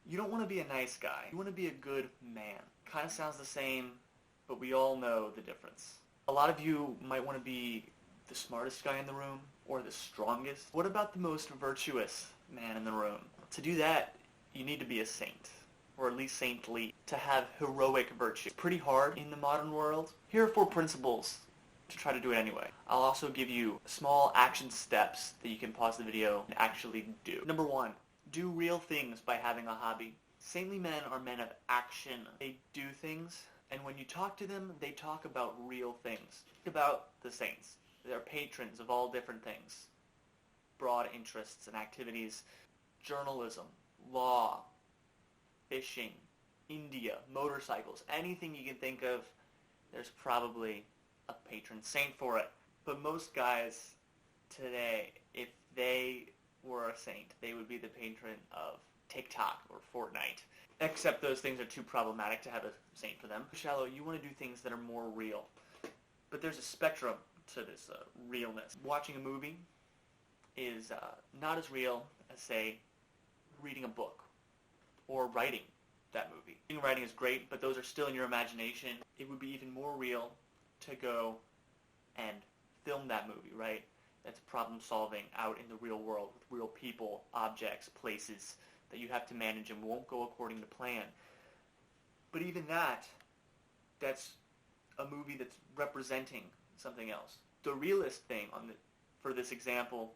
You don't want to be a nice guy. You want to be a good man. Kind of sounds the same, but we all know the difference. A lot of you might want to be the smartest guy in the room or the strongest. What about the most virtuous man in the room? To do that, you need to be a saint, or at least saintly, to have heroic virtue. It's pretty hard in the modern world. Here are 4 principles to try to do it anyway. I'll also give you small action steps that you can pause the video and actually do. Number 1, do real things by having a hobby. Saintly men are men of action. They do things, and when you talk to them, they talk about real things. Think about the saints. They're patrons of all different things. Broad interests and activities. Journalism, law, fishing, India, motorcycles, anything you can think of, there's probably a patron saint for it. But most guys today, if they were a saint, they would be the patron of TikTok or Fortnite. Except those things are too problematic to have a saint for them. Shallow, you want to do things that are more real. But there's a spectrum to this realness. Watching a movie is not as real as, say, reading a book or writing that movie. Reading and writing is great, but those are still in your imagination. It would be even more real to go and film that movie, right? That's problem solving out in the real world with real people, objects, places that you have to manage and won't go according to plan. But even that's a movie that's representing something else. The realist thing for this example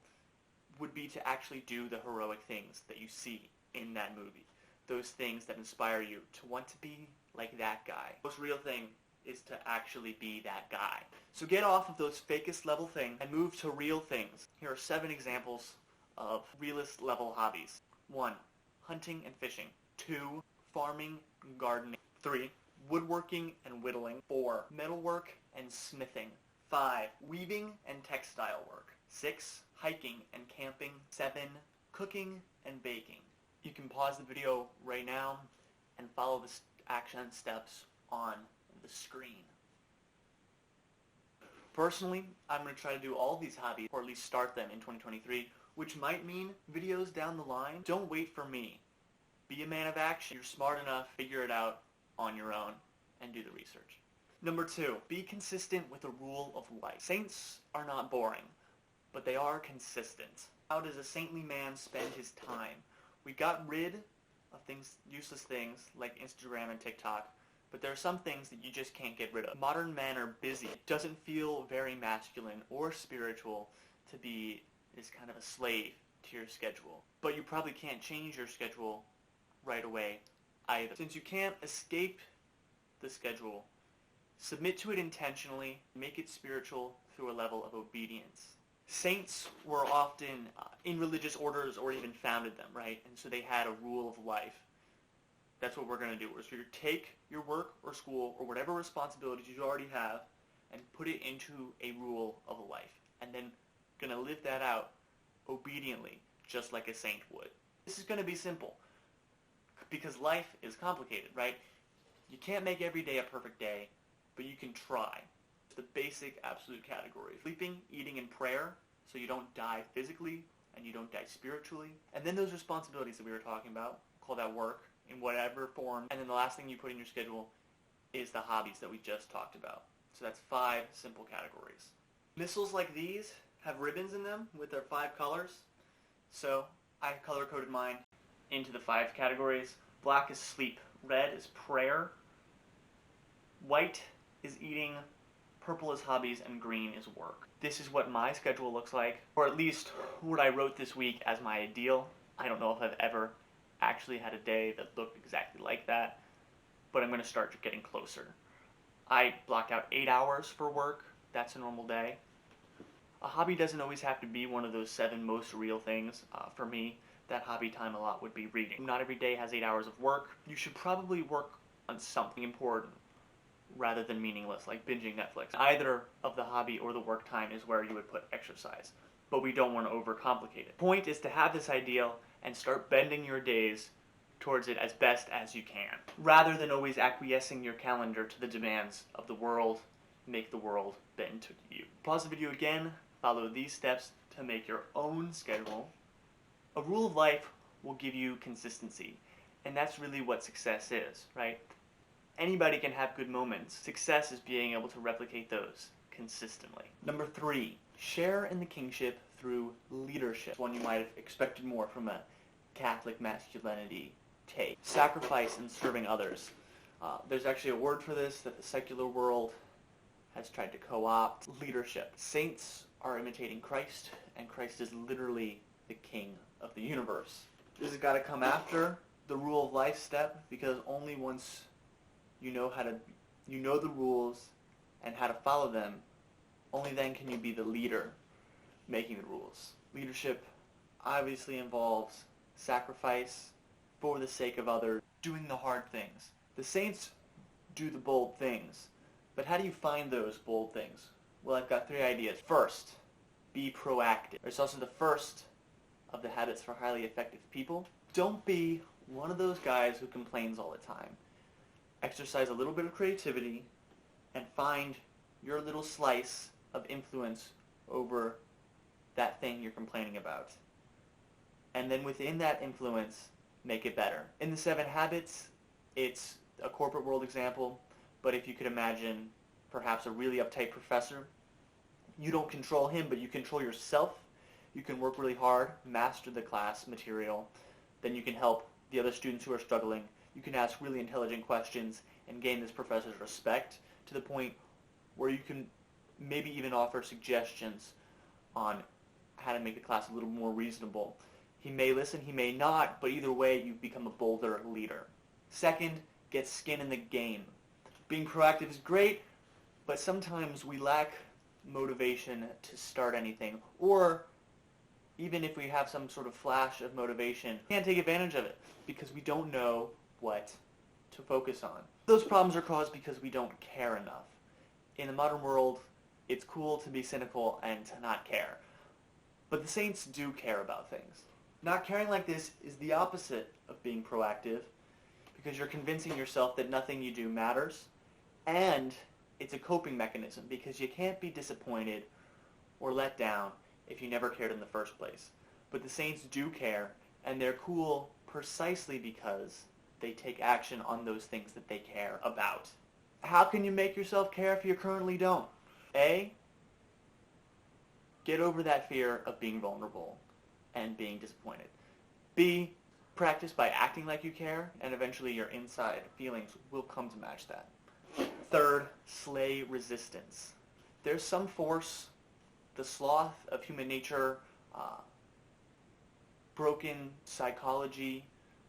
would be to actually do the heroic things that you see in that movie. Those things that inspire you to want to be like that guy. The most real thing is to actually be that guy. So get off of those fakest level things and move to real things. Here are 7 examples of realist level hobbies. 1, hunting and fishing. 2, farming and gardening. 3, woodworking and whittling. 4, metalwork and smithing. 5, weaving and textile work. 6, hiking and camping. 7, cooking and baking. You can pause the video right now and follow the action steps on the screen. Personally, I'm going to try to do all these hobbies, or at least start them in 2023, which might mean videos down the line. Don't wait for me. Be a man of action. You're smart enough, figure it out on your own, and do the research. Number 2, be consistent with the rule of life. Saints are not boring, but they are consistent. How does a saintly man spend his time? We got rid of useless things like Instagram and TikTok, but there are some things that you just can't get rid of. Modern men are busy. It doesn't feel very masculine or spiritual to be this kind of a slave to your schedule. But you probably can't change your schedule right away either. Since you can't escape the schedule, submit to it intentionally, make it spiritual through a level of obedience. Saints were often in religious orders or even founded them, right? And so they had a rule of life. That's what we're going to do. We're going to take your work or school or whatever responsibilities you already have and put it into a rule of life. And then going to live that out obediently, just like a saint would. This is going to be simple because life is complicated, right? You can't make every day a perfect day, but you can try. It's the basic absolute category. Sleeping, eating, and prayer, so you don't die physically and you don't die spiritually. And then those responsibilities that we were talking about, call that work in whatever form. And then the last thing you put in your schedule is the hobbies that we just talked about. So that's 5 simple categories. Missiles like these have ribbons in them with their 5 colors. So I color-coded mine into the 5 categories. Black is sleep, red is prayer, white is eating, purple is hobbies, and green is work. This is what my schedule looks like, or at least what I wrote this week as my ideal. I don't know if I've ever actually had a day that looked exactly like that, but I'm going to start getting closer. I block out 8 hours for work. That's a normal day. A hobby doesn't always have to be one of those 7 most real things. For me, that hobby time a lot would be reading. Not every day has 8 hours of work. You should probably work on something important rather than meaningless, like binging Netflix. Either of the hobby or the work time is where you would put exercise, but we don't want to overcomplicate it. The point is to have this ideal and start bending your days towards it as best as you can, rather than always acquiescing your calendar to the demands of the world. Make the world bend to you. Pause the video again, follow these steps to make your own schedule. A rule of life will give you consistency. And that's really what success is, right? Anybody can have good moments. Success is being able to replicate those consistently. Number 3, share in the kingship through leadership. One you might have expected more from a Catholic masculinity take. Sacrifice and serving others. There's actually a word for this that the secular world has tried to co-opt. Leadership. Saints are imitating Christ, and Christ is literally the king of the universe. This has got to come after the rule of life step, because only once you know the rules and how to follow them, only then can you be the leader making the rules. Leadership obviously involves sacrifice for the sake of others, doing the hard things. The saints do the bold things, but how do you find those bold things? Well, I've got 3 ideas. First, be proactive. It's also the first of the habits for highly effective people. Don't be one of those guys who complains all the time. Exercise a little bit of creativity and find your little slice of influence over that thing you're complaining about. And then within that influence, make it better. In the 7 habits, it's a corporate world example, but if you could imagine perhaps a really uptight professor, you don't control him, but you control yourself. You can work really hard, master the class material, then you can help the other students who are struggling. You can ask really intelligent questions and gain this professor's respect to the point where you can maybe even offer suggestions on how to make the class a little more reasonable. He may listen, he may not, but either way, you've become a bolder leader. Second, get skin in the game. Being proactive is great, but sometimes we lack motivation to start anything, or even if we have some sort of flash of motivation, we can't take advantage of it because we don't know what to focus on. Those problems are caused because we don't care enough. In the modern world, it's cool to be cynical and to not care. But the saints do care about things. Not caring like this is the opposite of being proactive, because you're convincing yourself that nothing you do matters, and it's a coping mechanism because you can't be disappointed or let down if you never cared in the first place. But the saints do care, and they're cool precisely because they take action on those things that they care about. How can you make yourself care if you currently don't? A, get over that fear of being vulnerable and being disappointed. B, practice by acting like you care, and eventually your inside feelings will come to match that. Third, slay resistance. There's some force, the sloth of human nature, broken psychology,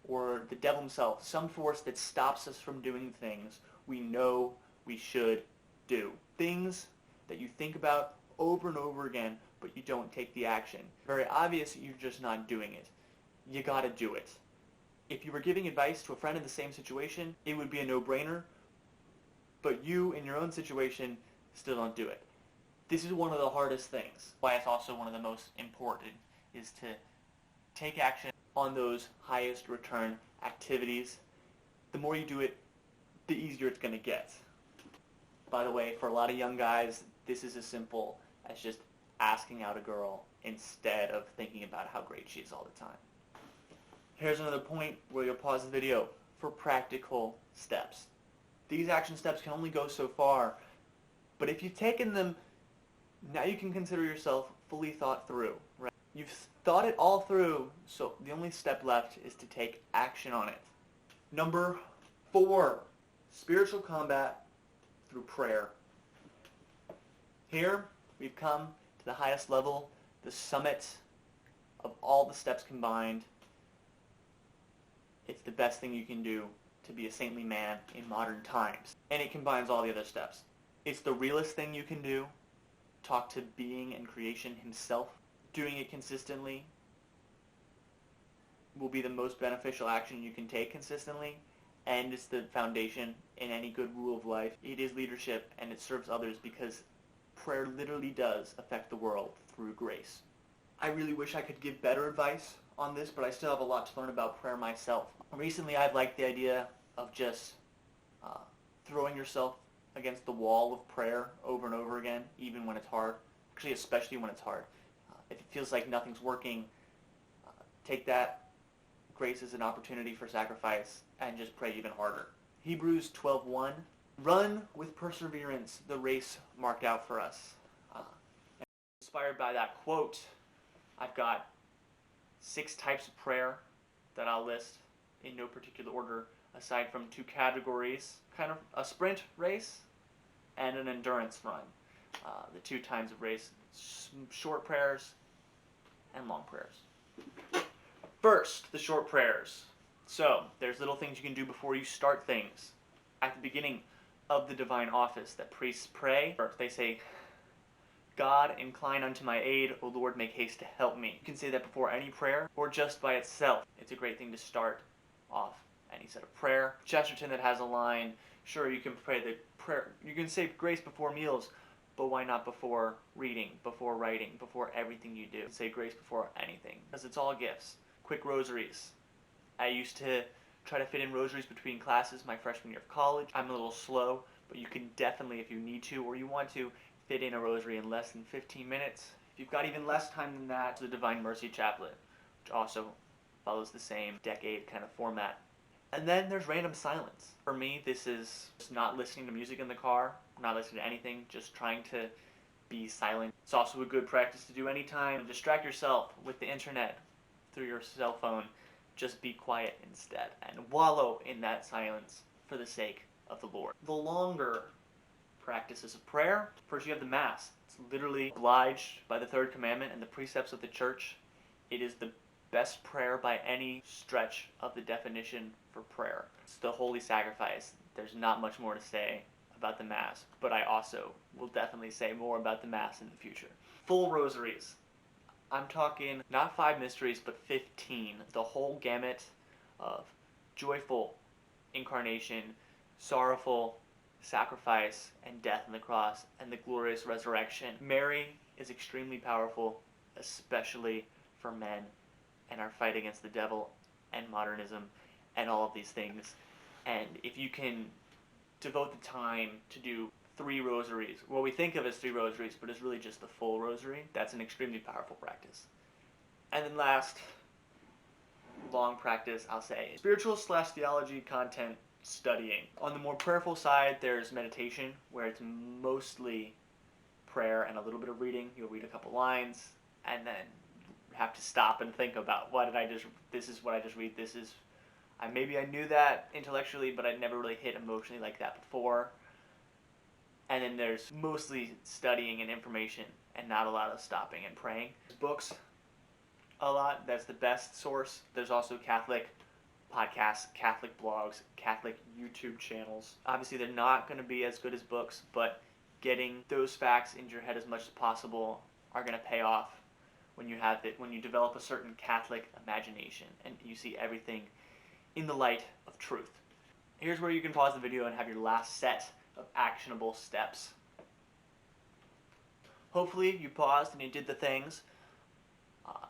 or the devil himself, some force that stops us from doing things we know we should do. Things that you think about over and over again, but you don't take the action. Very obvious you're just not doing it. You gotta do it. If you were giving advice to a friend in the same situation, it would be a no-brainer, but you, in your own situation, still don't do it. This is one of the hardest things. Why it's also one of the most important is to take action on those highest return activities. The more you do it, the easier it's going to get. By the way, for a lot of young guys, this is as simple as just asking out a girl instead of thinking about how great she is all the time. Here's another point where you'll pause the video for practical steps. These action steps can only go so far, but if you've taken them, now you can consider yourself fully thought through. Right? You've thought it all through, so the only step left is to take action on it. Number 4, spiritual combat through prayer. Here, we've come to the highest level, the summit of all the steps combined. It's the best thing you can do to be a saintly man in modern times. And it combines all the other steps. It's the realest thing you can do. Talk to being and creation himself. Doing it consistently will be the most beneficial action you can take consistently, and it's the foundation in any good rule of life. It is leadership, and it serves others because prayer literally does affect the world through grace. I really wish I could give better advice on this, but I still have a lot to learn about prayer myself. Recently, I've liked the idea of just throwing yourself against the wall of prayer over and over again, even when it's hard. Actually, especially when it's hard. If it feels like nothing's working, take that grace is an opportunity for sacrifice, and just pray even harder. Hebrews 12:1, run with perseverance the race marked out for us. Inspired by that quote, I've got 6 types of prayer that I'll list in no particular order, aside from 2 categories, kind of a sprint race and an endurance run. The 2 times of race, short prayers and long prayers. First, the short prayers. So, there's little things you can do before you start things. At the beginning of the divine office that priests pray, they say, God, incline unto my aid, O Lord, make haste to help me. You can say that before any prayer, or just by itself. It's a great thing to start off any set of prayer. Chesterton that has a line, sure, you can pray the prayer, you can say grace before meals, but why not before reading, before writing, before everything you do? Say grace before anything, because it's all gifts. Quick rosaries. I used to try to fit in rosaries between classes my freshman year of college. I'm a little slow, but you can definitely, if you need to or you want to, fit in a rosary in less than 15 minutes. If you've got even less time than that, the Divine Mercy Chaplet, which also follows the same decade kind of format. And then there's random silence. For me, this is just not listening to music in the car, not listening to anything, just trying to be silent. It's also a good practice to do anytime. Distract yourself with the internet through your cell phone. Just be quiet instead and wallow in that silence for the sake of the Lord. The longer practices of prayer, first you have the Mass. It's literally obliged by the third commandment and the precepts of the church. It is the best prayer by any stretch of the definition for prayer. It's the holy sacrifice. There's not much more to say about the Mass, but I also will definitely say more about the Mass in the future. Full rosaries. I'm talking not 5 mysteries, but 15. The whole gamut of joyful incarnation, sorrowful sacrifice and death on the cross, and the glorious resurrection. Mary is extremely powerful, especially for men and our fight against the devil and modernism and all of these things. And if you can devote the time to do 3 rosaries, what we think of as 3 rosaries, but it's really just the full rosary, that's an extremely powerful practice. And then last, long practice, I'll say, spiritual/theology content studying. On the more prayerful side, there's meditation, where it's mostly prayer and a little bit of reading. You'll read a couple lines, and then have to stop and think about, this is what I just read, maybe I knew that intellectually, but I'd never really hit emotionally like that before. And then there's mostly studying and information, and not a lot of stopping and praying. Books, a lot, that's the best source. There's also Catholic podcasts, Catholic blogs, Catholic YouTube channels. Obviously, they're not going to be as good as books, but getting those facts into your head as much as possible are going to pay off when you develop a certain Catholic imagination and you see everything in the light of truth. Here's where you can pause the video and have your last set of actionable steps. Hopefully you paused and you did the things.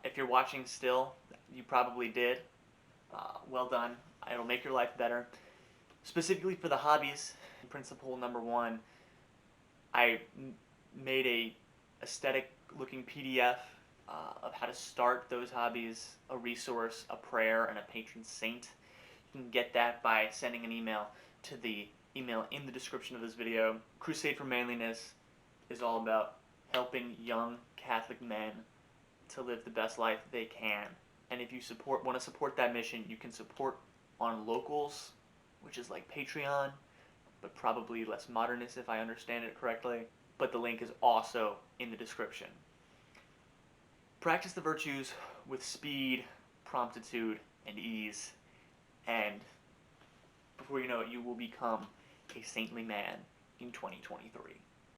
If you're watching still, you probably did. Well done. It'll make your life better. Specifically for the hobbies, principle number 1, I made a aesthetic looking PDF of how to start those hobbies, a resource, a prayer, and a patron saint. You can get that by sending an email to the email in the description of this video. Crusade for Manliness is all about helping young Catholic men to live the best life they can. And if you want to support that mission, you can support on Locals, which is like Patreon, but probably less modernist if I understand it correctly. But the link is also in the description. Practice the virtues with speed, promptitude, and ease, and before you know it, you will become a saintly man in 2023.